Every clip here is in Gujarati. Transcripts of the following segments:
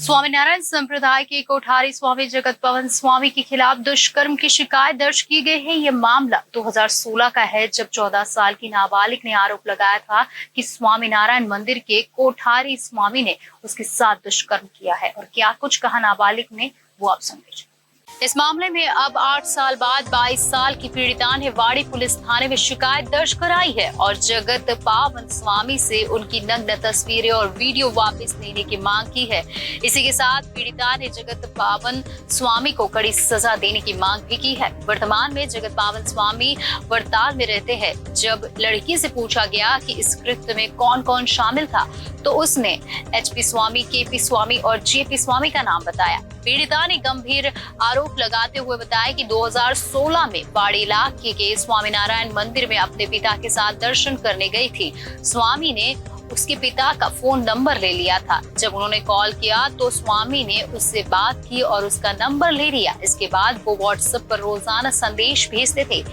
स्वामीनारायण संप्रदाय के कोठारी स्वामी जगत पवन स्वामी के खिलाफ दुष्कर्म की शिकायत दर्ज की गई है। ये मामला 2016 का है, जब 14 साल की नाबालिग ने आरोप लगाया था कि स्वामीनारायण मंदिर के कोठारी स्वामी ने उसके साथ दुष्कर्म किया है। और क्या कुछ कहा नाबालिग ने, वो आप समझिए। इस मामले में अब 8 साल बाद 22 साल की पीड़िता ने वाड़ी पुलिस थाने में शिकायत दर्ज कराई है और जगत पावन स्वामी से उनकी नग्न तस्वीरें और वीडियो वापस लेने की मांग की है। इसी के साथ पीड़िता ने जगत पावन स्वामी को कड़ी सजा देने की मांग भी की है। वर्तमान में जगत पावन स्वामी वड़ताल में रहते हैं। जब लड़की से पूछा गया कि इस कृत्य में कौन कौन शामिल था, तो उसने HP स्वामी, KP स्वामी और JP स्वामी का नाम बताया। पीड़िता ने गंभीर आरोप लगाते हुए बताया कि 2016 में बाड़ी इलाके के स्वामीनारायण मंदिर में अपने पिता के साथ दर्शन करने गई थी। स्वामी ने उसके पिता का फोन नंबर ले लिया था। जब उन्होंने कॉल किया तो स्वामी ने उससे बात की और उसका नंबर ले लिया। इसके बाद वो WhatsApp पर रोजाना संदेश भेजते थे।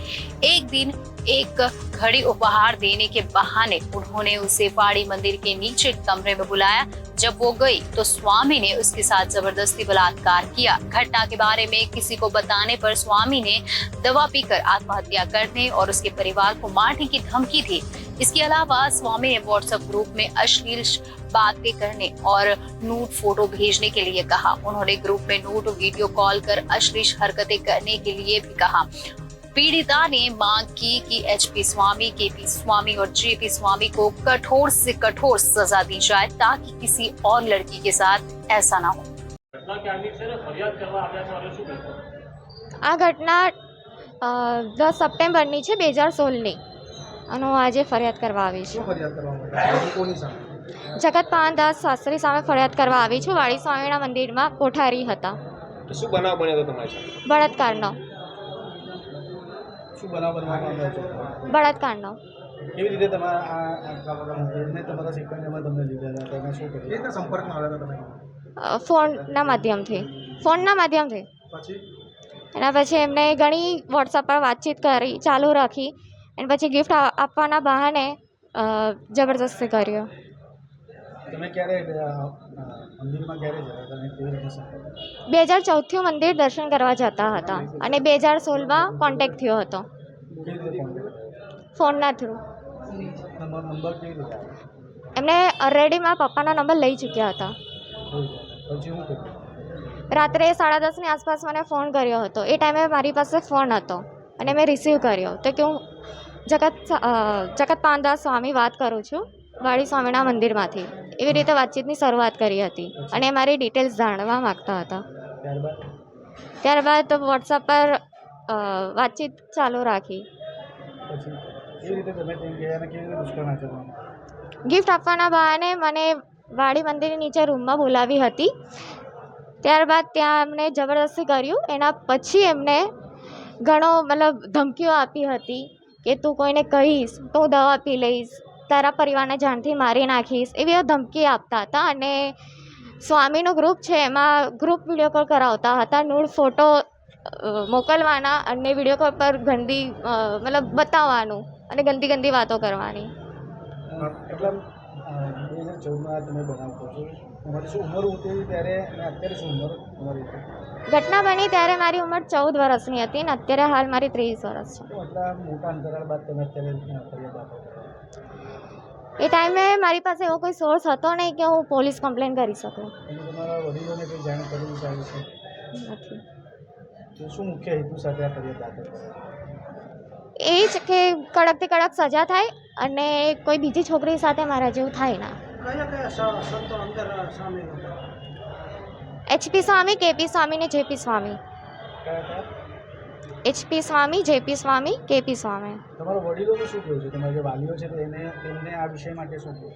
एक दिन एक घड़ी उपहार देने के बहाने उन्होंने उसे वाड़ी मंदिर के नीचे कमरे में बुलाया। जब वो गई तो स्वामी ने उसके साथ जबरदस्ती बलात्कार किया। घटना के बारे में किसी को बताने पर स्वामी ने दवा पीकर आत्महत्या करने और उसके परिवार को मारने की धमकी दी। इसके अलावा स्वामी ने WhatsApp ग्रुप में अश्लील बातें करने और नूड फोटो भेजने के लिए कहा। उन्होंने ग्रुप में नूड वीडियो कॉल कर अश्लील हरकतें करने के लिए भी कहा। पीड़िता ने मांग की कि HP स्वामी, KP स्वामी और JP स्वामी को कठोर से कठोर सजा दी जाए ताकि किसी और लड़की के साथ ऐसा ना हो। આ ઘટના 10 સપ્ટેમ્બરની છે 2016ની અને હું આજે ફરિયાદ કરવા આવી છું। જગત પાનદાસ શાસ્ત્રી સામે ફરિયાદ કરવા આવી છું। વાડી સ્વામીના મંદિરમાં કોઠારી હતા। શું બનાવ બન્યો હતો તમારી સાથે? બળાત્કારનો શું બનાવ બનવામાં આવ્યો છે? બળાત્કારનો કેવી રીતે તમારા આટલા બધા મંદિરને તમારા સિકંદરમાં તમને લીધા હતા? તમે શું કર્યું? કેવી રીતે સંપર્કમાં આવ્યા હતા તમે? ફોનના માધ્યમથી પછી એના પછી એમને ઘણી WhatsApp પર વાતચીત કરી, ચાલુ રાખી અને પછી ગિફ્ટ આપવાના બહાને જબરદસ્તી કર્યો। તમે ક્યારે મંદિરમાં ક્યારે જતા હતા અને કેવી રીતે સંપર્ક? 2014થી હું મંદિર દર્શન કરવા જતા હતા અને 2016માં કોન્ટેક્ટ થયો હતો કેવી રીતે કોન્ટેક્ટ? ફોનના થ્રુ। તમારો નંબર કેવી રીતે આવ્યો? એમને ઓલરેડી મારા પપ્પાનો નંબર લઈ ચૂક્યા હતા। પછી શું કર્યું? રાત્રે 10:30ની આસપાસ મને ફોન કર્યો હતો। એ ટાઈમે મારી પાસે ફોન હતો અને મેં રિસીવ કર્યો તો કે હું જગત પાનદાસ સ્વામી વાત કરું છું વાડી સ્વામીના મંદિરમાંથી। એવી રીતે વાતચીતની શરૂઆત કરી હતી અને મારી ડિટેલ્સ જાણવા માગતા હતા। ત્યારબાદ WhatsApp પર વાતચીત ચાલુ રાખી। પછી કેવી રીતે તમે ત્યાં ગયા અને કેવી રીતે દુષ્કર્મ આચરવામાં? ગિફ્ટ આપવાના બહાને મને વાડી મંદિરની નીચે રૂમમાં બોલાવી હતી। ત્યારબાદ ત્યાં એમણે જબરદસ્તી કર્યું। એના પછી એમને ઘણો મતલબ ધમકીઓ આપી હતી કે તું કોઈને કહીશ તો હું દવા પી લઈશ, તારા પરિવારને જાનથી મારી નાખીશ, એવી ધમકી આપતા હતા। અને સ્વામીનું ગ્રુપ છે એમાં ગ્રુપ વિડીયો કોલ કરાવતા હતા, નૂડ ફોટો મોકલવાના અને વિડીયો કોલ પર ગંદી મતલબ બતાવવાનું અને ગંદી ગંદી વાતો કરવાની। એટલા 2014માં તમે બનાવ કહો છો, તમારી શું ઉંમર હતી ત્યારે અને અત્યારે શું ઉંમર તમારી હતી? ઘટના બની ત્યારે મારી ઉંમર 14 વર્ષની હતી અને અત્યારે હાલ મારી 23 વર્ષ છે। તો આટલા મોટા અંતરાળ બાદ તમે અત્યારે ફરિયાદ આપો? એ ટાઈમે મારી પાસે એવો કોઈ સોર્સ હતો નહીં કે હું પોલીસ કમ્પ્લેન કરી શકું। તમે તમારા વડીલોને કંઈ જાણ કરેલી છે આ વિશે? નથી। તો શું મુખ્ય હેતુ સાથે આ ફરિયાદ દાખલ કરો? એ જ કે કડકથી કડક સજા થાય અને કોઈ બીજી છોકરી સાથે મારા જેવું થાય ના। કયા કયા સંતો અંદર સામેલ હતા? HP સ્વામી, KP સ્વામી ને JP સ્વામી। કયા કયા? HP સ્વામી, JP સ્વામી, KP સ્વામી। તમારા વડીલોનું શું કહેવું છે? તમારા જે વાલીઓ છે તેમને આ વિષય માટે શું કહેવું?